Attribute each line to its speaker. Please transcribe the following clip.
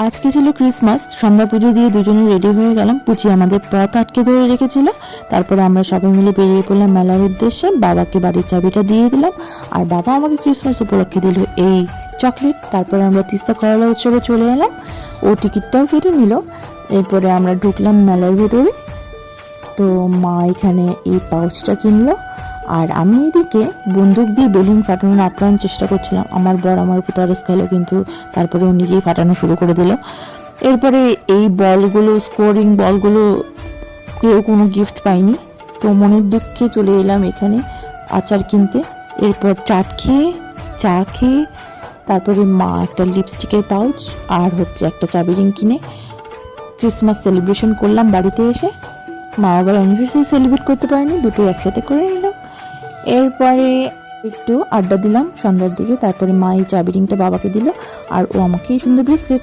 Speaker 1: আজকে ছিল ক্রিসমাস, সন্ধ্যা পুজো দিয়ে দুজনে রেডি হয়ে গেলাম। পুচি আমাদের পথ আটকে ধরে রেখেছিল। তারপরে আমরা সবাই মিলে বেরিয়ে পড়লাম মেলার উদ্দেশ্যে। বাবাকে বাড়ির চাবিটা দিয়ে দিলাম, আর বাবা আমাকে ক্রিসমাস উপলক্ষে দিল এই চকলেট। তারপরে আমরা তিস্তা করলা উৎসবে চলে এলাম, ও টিকিটটাও কেটে নিল। এরপরে আমরা ঢুকলাম মেলার ভেতরে। তো মা এখানে এই পাউচটা কিনলো, আর আমি এদিকে বন্দুক দিয়ে বেলুন ফাটানোর আপ্রাণ চেষ্টা করছিলাম। আমার বর আমার উপর তরস খাইলো, কিন্তু তারপরে ও নিজেই ফাটানো শুরু করে দিল। এরপরে এই বলগুলো, স্কোরিং বলগুলো, কেউ কোনো গিফট পাইনি। তো মনের দুঃখে চলে এলাম এখানে আচার কিনতে। এরপর চা খেয়ে তারপরে মা একটা লিপস্টিকের পাউচ আর একটা চাবি রিং কিনে ক্রিসমাস সেলিব্রেশন করলাম বাড়িতে এসে। মা আবার অ্যানিভার্সারি সেলিব্রেট করতে পারেনি, দুটোই একসাথে করে নিলাম। এরপরে একটু আড্ডা দিলাম সন্ধ্যার দিকে। তারপরে মা এই চাবি রিংটা বাবাকে দিল, আর ও আমাকে এই সুন্দর ব্রেসলেট।